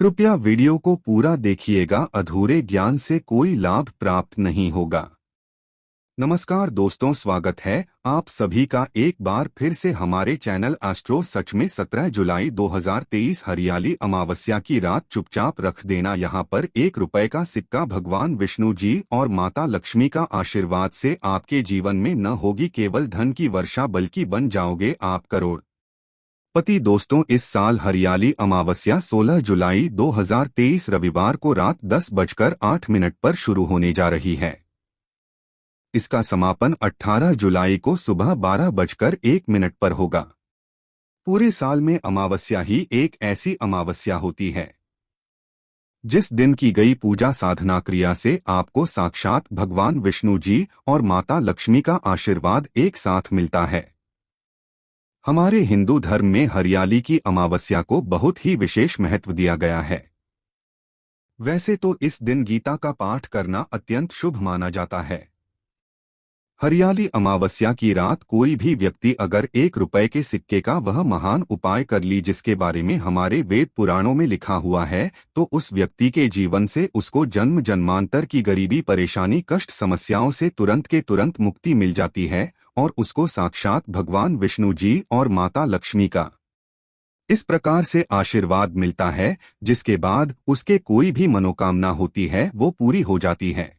कृपया वीडियो को पूरा देखिएगा, अधूरे ज्ञान से कोई लाभ प्राप्त नहीं होगा। नमस्कार दोस्तों, स्वागत है आप सभी का एक बार फिर से हमारे चैनल एस्ट्रो सच में। 17 जुलाई 2023 हरियाली अमावस्या की रात चुपचाप रख देना यहाँ पर ₹1 का सिक्का। भगवान विष्णु जी और माता लक्ष्मी का आशीर्वाद से आपके जीवन में न होगी केवल धन की वर्षा, बल्कि बन जाओगे आप करोड़ पति। दोस्तों, इस साल हरियाली अमावस्या 16 जुलाई 2023 रविवार को रात 10:08 पर शुरू होने जा रही है। इसका समापन 18 जुलाई को सुबह 12:01 पर होगा। पूरे साल में अमावस्या ही एक ऐसी अमावस्या होती है जिस दिन की गई पूजा साधना क्रिया से आपको साक्षात भगवान विष्णु जी और माता लक्ष्मी का आशीर्वाद एक साथ मिलता है। हमारे हिंदू धर्म में हरियाली की अमावस्या को बहुत ही विशेष महत्व दिया गया है। वैसे तो इस दिन गीता का पाठ करना अत्यंत शुभ माना जाता है। हरियाली अमावस्या की रात कोई भी व्यक्ति अगर ₹1 के सिक्के का वह महान उपाय कर ली जिसके बारे में हमारे वेद पुराणों में लिखा हुआ है, तो उस व्यक्ति के जीवन से उसको जन्म जन्मांतर की गरीबी, परेशानी, कष्ट, समस्याओं से तुरंत के तुरंत मुक्ति मिल जाती है और उसको साक्षात भगवान विष्णु जी और माता लक्ष्मी का इस प्रकार से आशीर्वाद मिलता है जिसके बाद उसके कोई भी मनोकामना होती है वो पूरी हो जाती है।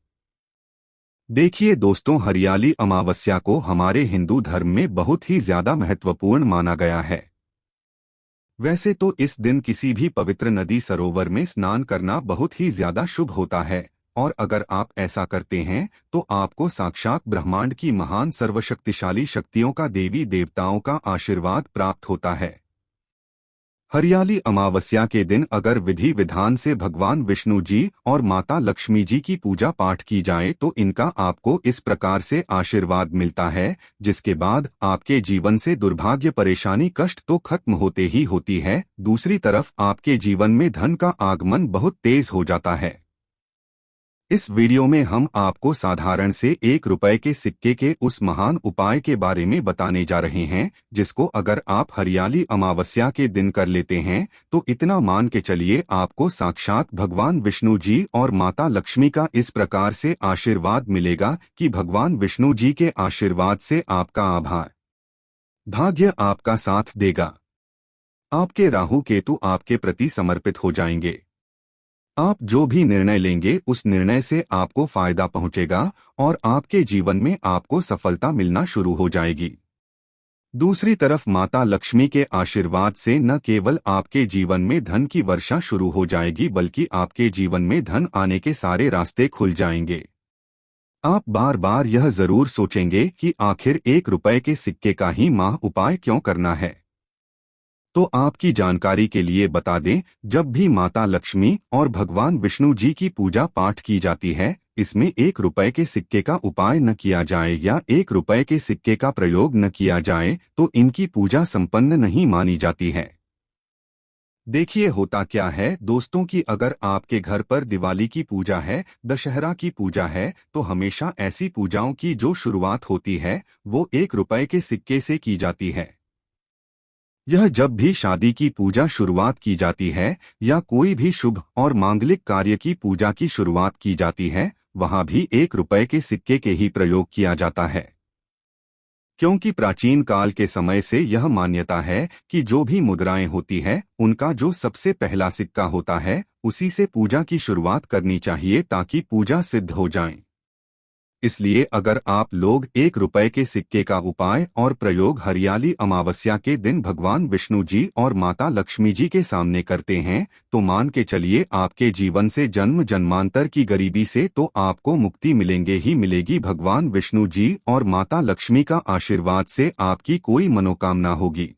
देखिए दोस्तों, हरियाली अमावस्या को हमारे हिंदू धर्म में बहुत ही ज्यादा महत्वपूर्ण माना गया है। वैसे तो इस दिन किसी भी पवित्र नदी, सरोवर में स्नान करना बहुत ही ज्यादा शुभ होता है और अगर आप ऐसा करते हैं तो आपको साक्षात ब्रह्मांड की महान सर्वशक्तिशाली शक्तियों का, देवी देवताओं का आशीर्वाद प्राप्त होता है। हरियाली अमावस्या के दिन अगर विधि विधान से भगवान विष्णु जी और माता लक्ष्मी जी की पूजा पाठ की जाए तो इनका आपको इस प्रकार से आशीर्वाद मिलता है जिसके बाद आपके जीवन से दुर्भाग्य, परेशानी, कष्ट तो खत्म होते ही होती है, दूसरी तरफ आपके जीवन में धन का आगमन बहुत तेज हो जाता है। इस वीडियो में हम आपको साधारण से ₹1 के सिक्के के उस महान उपाय के बारे में बताने जा रहे हैं जिसको अगर आप हरियाली अमावस्या के दिन कर लेते हैं तो इतना मान के चलिए आपको साक्षात भगवान विष्णु जी और माता लक्ष्मी का इस प्रकार से आशीर्वाद मिलेगा कि भगवान विष्णु जी के आशीर्वाद से आपका आभार, भाग्य आपका साथ देगा। आपके राहु केतु आपके प्रति समर्पित हो जाएंगे। आप जो भी निर्णय लेंगे उस निर्णय से आपको फायदा पहुंचेगा और आपके जीवन में आपको सफलता मिलना शुरू हो जाएगी। दूसरी तरफ माता लक्ष्मी के आशीर्वाद से न केवल आपके जीवन में धन की वर्षा शुरू हो जाएगी बल्कि आपके जीवन में धन आने के सारे रास्ते खुल जाएंगे। आप बार बार यह जरूर सोचेंगे कि आखिर ₹1 के सिक्के का ही माह उपाय क्यों करना है। तो आपकी जानकारी के लिए बता दें, जब भी माता लक्ष्मी और भगवान विष्णु जी की पूजा पाठ की जाती है, इसमें ₹1 के सिक्के का उपाय न किया जाए या ₹1 के सिक्के का प्रयोग न किया जाए तो इनकी पूजा संपन्न नहीं मानी जाती है। देखिए होता क्या है दोस्तों कि अगर आपके घर पर दिवाली की पूजा है, दशहरा की पूजा है, तो हमेशा ऐसी पूजाओं की जो शुरुआत होती है वो ₹1 के सिक्के से की जाती है। यह जब भी शादी की पूजा शुरुआत की जाती है या कोई भी शुभ और मांगलिक कार्य की पूजा की शुरुआत की जाती है, वहां भी ₹1 के सिक्के के ही प्रयोग किया जाता है। क्योंकि प्राचीन काल के समय से यह मान्यता है कि जो भी मुद्राएं होती है उनका जो सबसे पहला सिक्का होता है उसी से पूजा की शुरुआत करनी चाहिए ताकि पूजा सिद्ध हो जाए। इसलिए अगर आप लोग ₹1 के सिक्के का उपाय और प्रयोग हरियाली अमावस्या के दिन भगवान विष्णु जी और माता लक्ष्मी जी के सामने करते हैं तो मान के चलिए आपके जीवन से जन्म जन्मांतर की गरीबी से तो आपको मुक्ति मिलेंगे ही मिलेगी। भगवान विष्णु जी और माता लक्ष्मी का आशीर्वाद से आपकी कोई मनोकामना होगी,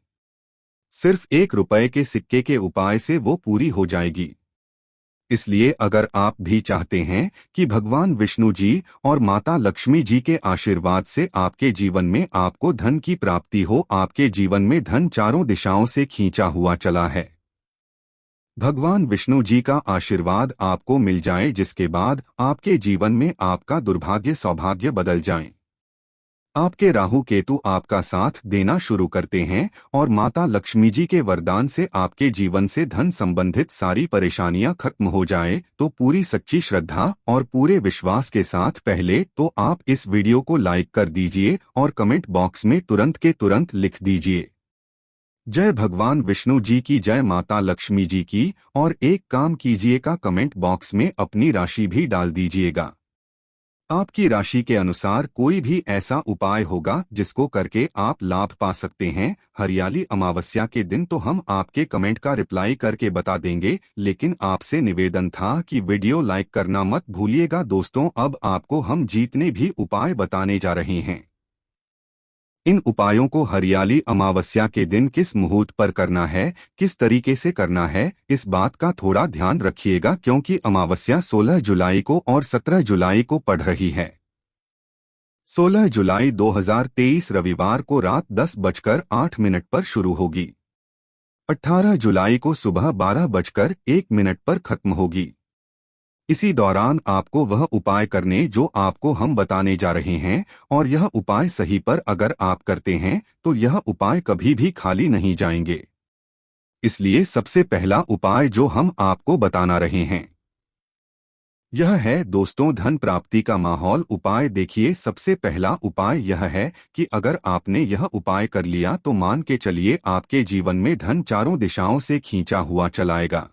सिर्फ ₹1 के सिक्के के उपाय से वो पूरी हो जाएगी। इसलिए अगर आप भी चाहते हैं कि भगवान विष्णु जी और माता लक्ष्मी जी के आशीर्वाद से आपके जीवन में आपको धन की प्राप्ति हो, आपके जीवन में धन चारों दिशाओं से खींचा हुआ चला है, भगवान विष्णु जी का आशीर्वाद आपको मिल जाए जिसके बाद आपके जीवन में आपका दुर्भाग्य सौभाग्य बदल जाए, आपके राहु केतु आपका साथ देना शुरू करते हैं और माता लक्ष्मी जी के वरदान से आपके जीवन से धन संबंधित सारी परेशानियां खत्म हो जाए, तो पूरी सच्ची श्रद्धा और पूरे विश्वास के साथ पहले तो आप इस वीडियो को लाइक कर दीजिए और कमेंट बॉक्स में तुरंत के तुरंत लिख दीजिए, जय भगवान विष्णु जी की, जय माता लक्ष्मी जी की। और एक काम कीजिएगा, कमेंट बॉक्स में अपनी राशि भी डाल दीजिएगा। आपकी राशि के अनुसार कोई भी ऐसा उपाय होगा जिसको करके आप लाभ पा सकते हैं। हरियाली अमावस्या के दिन तो हम आपके कमेंट का रिप्लाई करके बता देंगे, लेकिन आपसे निवेदन था कि वीडियो लाइक करना मत भूलिएगा। दोस्तों, अब आपको हम जितने भी उपाय बताने जा रहे हैं, इन उपायों को हरियाली अमावस्या के दिन किस मुहूर्त पर करना है, किस तरीके से करना है, इस बात का थोड़ा ध्यान रखिएगा, क्योंकि अमावस्या 16 जुलाई को और 17 जुलाई को पड़ रही है। 16 जुलाई 2023 रविवार को रात 10:08 पर शुरू होगी। 18 जुलाई को सुबह 12:01 पर खत्म होगी। इसी दौरान आपको वह उपाय करने जो आपको हम बताने जा रहे हैं, और यह उपाय सही पर अगर आप करते हैं तो यह उपाय कभी भी खाली नहीं जाएंगे। इसलिए सबसे पहला उपाय जो हम आपको बताना रहे हैं, यह है दोस्तों धन प्राप्ति का माहौल उपाय। देखिए, सबसे पहला उपाय यह है कि अगर आपने यह उपाय कर लिया तो मान के चलिए आपके जीवन में धन चारों दिशाओं से खींचा हुआ चलाएगा।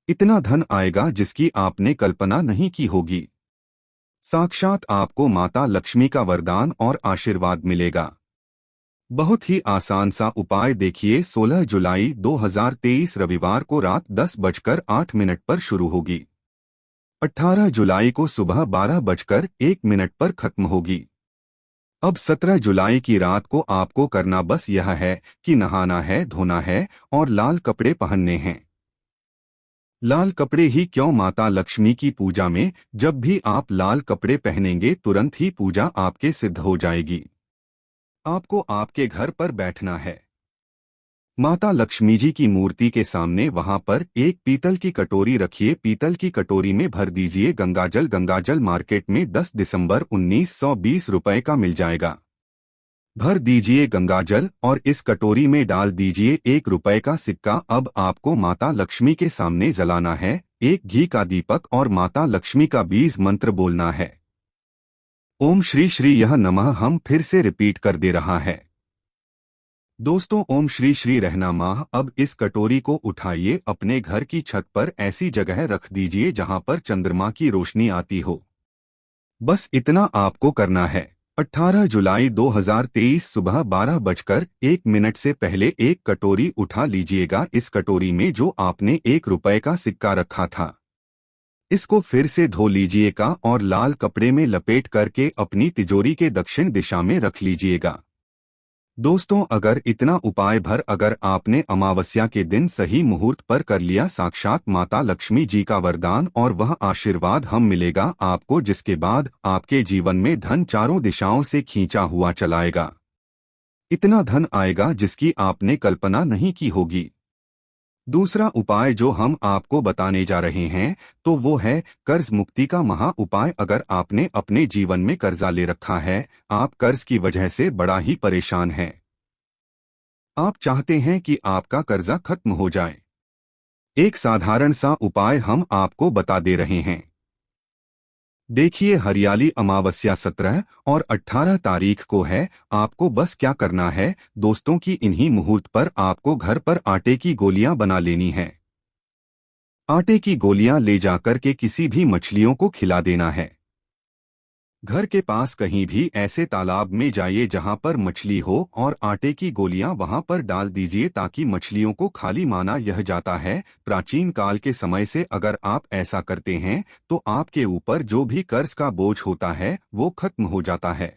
इतना धन आएगा जिसकी आपने कल्पना नहीं की होगी। साक्षात आपको माता लक्ष्मी का वरदान और आशीर्वाद मिलेगा। बहुत ही आसान सा उपाय देखिए, 16 जुलाई 2023 रविवार को रात 10:08 पर शुरू होगी। 18 जुलाई को सुबह 12:01 पर खत्म होगी। अब 17 जुलाई की रात को आपको करना बस यह है कि नहाना है, धोना है और लाल कपड़े पहनने हैं। लाल कपड़े ही क्यों, माता लक्ष्मी की पूजा में जब भी आप लाल कपड़े पहनेंगे तुरंत ही पूजा आपके सिद्ध हो जाएगी। आपको आपके घर पर बैठना है, माता लक्ष्मी जी की मूर्ति के सामने, वहां पर एक पीतल की कटोरी रखिए। पीतल की कटोरी में भर दीजिए गंगाजल। गंगाजल मार्केट में 10 दिसंबर 1920 रुपए का मिल जाएगा। भर दीजिए गंगाजल और इस कटोरी में डाल दीजिए 1 रुपए का सिक्का। अब आपको माता लक्ष्मी के सामने जलाना है एक घी का दीपक और माता लक्ष्मी का बीज मंत्र बोलना है, ओम श्री श्री यह नमः। हम फिर से रिपीट कर दे रहा है दोस्तों, ओम श्री श्री रहना माह। अब इस कटोरी को उठाइए, अपने घर की छत पर ऐसी जगह रख दीजिए जहां पर चंद्रमा की रोशनी आती हो। बस इतना आपको करना है। 18 जुलाई 2023 सुबह 12:01 से पहले एक कटोरी उठा लीजिएगा। इस कटोरी में जो आपने 1 रुपए का सिक्का रखा था, इसको फिर से धो लीजिएगा और लाल कपड़े में लपेट करके अपनी तिजोरी के दक्षिण दिशा में रख लीजिएगा। दोस्तों, अगर इतना उपाय भर अगर आपने अमावस्या के दिन सही मुहूर्त पर कर लिया, साक्षात माता लक्ष्मी जी का वरदान और वह आशीर्वाद हम मिलेगा आपको, जिसके बाद आपके जीवन में धन चारों दिशाओं से खींचा हुआ चलाएगा। इतना धन आएगा जिसकी आपने कल्पना नहीं की होगी। दूसरा उपाय जो हम आपको बताने जा रहे हैं तो वो है कर्ज मुक्ति का महा उपाय। अगर आपने अपने जीवन में कर्जा ले रखा है, आप कर्ज की वजह से बड़ा ही परेशान हैं, आप चाहते हैं कि आपका कर्जा खत्म हो जाए, एक साधारण सा उपाय हम आपको बता दे रहे हैं। देखिए, हरियाली अमावस्या 17 और 18 तारीख को है। आपको बस क्या करना है दोस्तों कि इन्हीं मुहूर्त पर आपको घर पर आटे की गोलियां बना लेनी है। आटे की गोलियां ले जाकर के किसी भी मछलियों को खिला देना है। घर के पास कहीं भी ऐसे तालाब में जाइए जहां पर मछली हो और आटे की गोलियां वहां पर डाल दीजिए, ताकि मछलियों को खाली माना यह जाता है। प्राचीन काल के समय से अगर आप ऐसा करते हैं तो आपके ऊपर जो भी कर्ज का बोझ होता है वो खत्म हो जाता है।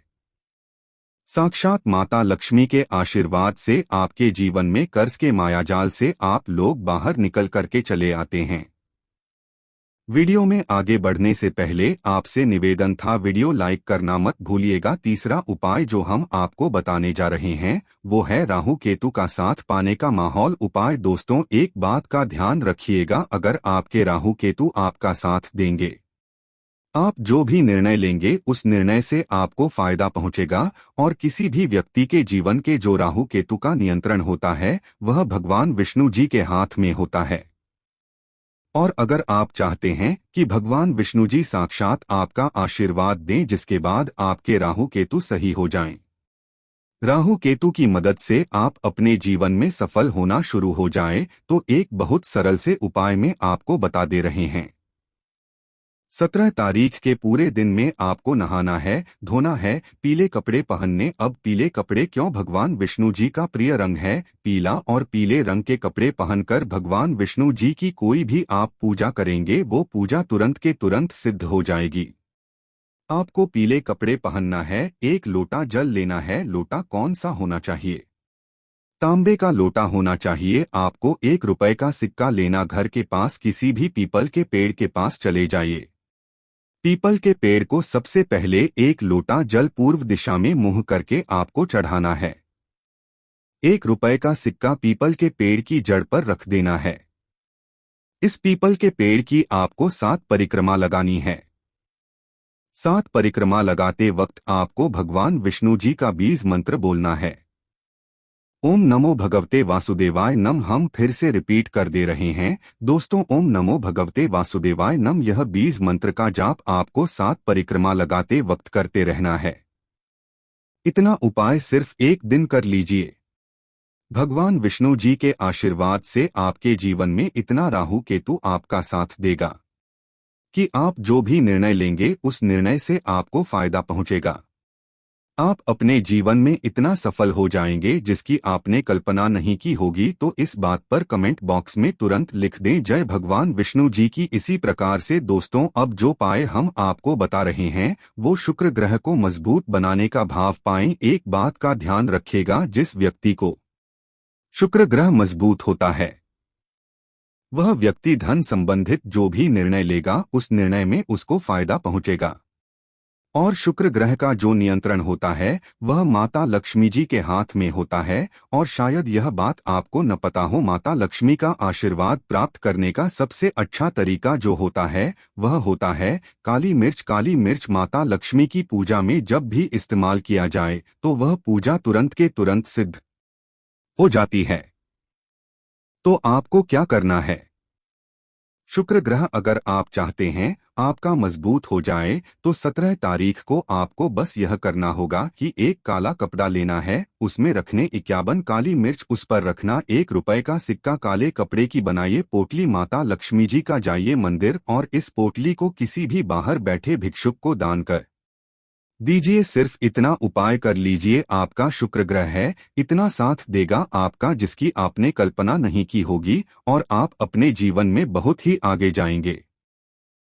साक्षात माता लक्ष्मी के आशीर्वाद से आपके जीवन में कर्ज के मायाजाल से आप लोग बाहर निकल करके चले आते हैं। वीडियो में आगे बढ़ने से पहले आपसे निवेदन था, वीडियो लाइक करना मत भूलिएगा। तीसरा उपाय जो हम आपको बताने जा रहे हैं वो है राहु केतु का साथ पाने का माहौल उपाय। दोस्तों, एक बात का ध्यान रखिएगा, अगर आपके राहु केतु आपका साथ देंगे, आप जो भी निर्णय लेंगे उस निर्णय से आपको फायदा पहुंचेगा और किसी भी व्यक्ति के जीवन के जो राहु केतु का नियंत्रण होता है वह भगवान विष्णु जी के हाथ में होता है। और अगर आप चाहते हैं कि भगवान विष्णु जी साक्षात आपका आशीर्वाद दें जिसके बाद आपके राहु केतु सही हो जाएं, राहु केतु की मदद से आप अपने जीवन में सफल होना शुरू हो जाएं, तो एक बहुत सरल से उपाय में आपको बता दे रहे हैं। 17 तारीख के पूरे दिन में आपको नहाना है, धोना है, पीले कपड़े पहनने। अब पीले कपड़े क्यों? भगवान विष्णु जी का प्रिय रंग है पीला, और पीले रंग के कपड़े पहनकर भगवान विष्णु जी की कोई भी आप पूजा करेंगे वो पूजा तुरंत के तुरंत सिद्ध हो जाएगी। आपको पीले कपड़े पहनना है, एक लोटा जल लेना है। लोटा कौन सा होना चाहिए? तांबे का लोटा होना चाहिए। आपको 1 रुपए का सिक्का लेना, घर के पास किसी भी पीपल के पेड़ के पास चले जाइए। पीपल के पेड़ को सबसे पहले 1 लोटा जल पूर्व दिशा में मुंह करके आपको चढ़ाना है। 1 रुपए का सिक्का पीपल के पेड़ की जड़ पर रख देना है। इस पीपल के पेड़ की आपको 7 परिक्रमा लगानी है। 7 परिक्रमा लगाते वक्त आपको भगवान विष्णु जी का बीज मंत्र बोलना है। ओम नमो भगवते वासुदेवाय नम। हम फिर से रिपीट कर दे रहे हैं दोस्तों, ओम नमो भगवते वासुदेवाय नम। यह बीज मंत्र का जाप आपको 7 परिक्रमा लगाते वक्त करते रहना है। इतना उपाय सिर्फ 1 दिन कर लीजिए। भगवान विष्णु जी के आशीर्वाद से आपके जीवन में इतना राहु केतु आपका साथ देगा कि आप जो भी निर्णय लेंगे उस निर्णय से आपको फायदा पहुंचेगा। आप अपने जीवन में इतना सफल हो जाएंगे जिसकी आपने कल्पना नहीं की होगी। तो इस बात पर कमेंट बॉक्स में तुरंत लिख दें जय भगवान विष्णु जी की। इसी प्रकार से दोस्तों, अब जो उपाय हम आपको बता रहे हैं वो शुक्र ग्रह को मजबूत बनाने का भाव पाएं। एक बात का ध्यान रखिएगा, जिस व्यक्ति को शुक्र ग्रह मजबूत होता है वह व्यक्ति धन संबंधित जो भी निर्णय लेगा उस निर्णय में उसको फायदा पहुंचेगा। और शुक्र ग्रह का जो नियंत्रण होता है वह माता लक्ष्मी जी के हाथ में होता है। और शायद यह बात आपको न पता हो, माता लक्ष्मी का आशीर्वाद प्राप्त करने का सबसे अच्छा तरीका जो होता है वह होता है काली मिर्च। काली मिर्च माता लक्ष्मी की पूजा में जब भी इस्तेमाल किया जाए तो वह पूजा तुरंत के तुरंत सिद्ध हो जाती है। तो आपको क्या करना है? शुक्र ग्रह अगर आप चाहते हैं आपका मजबूत हो जाए तो 17 तारीख को आपको बस यह करना होगा कि एक काला कपड़ा लेना है, उसमें रखने 51 काली मिर्च, उस पर रखना 1 रुपए का सिक्का। काले कपड़े की बनाइए पोटली, माता लक्ष्मी जी का जाइए मंदिर और इस पोटली को किसी भी बाहर बैठे भिक्षुक को दान कर दीजिए। सिर्फ इतना उपाय कर लीजिए, आपका शुक्र ग्रह है इतना साथ देगा आपका जिसकी आपने कल्पना नहीं की होगी और आप अपने जीवन में बहुत ही आगे जाएंगे।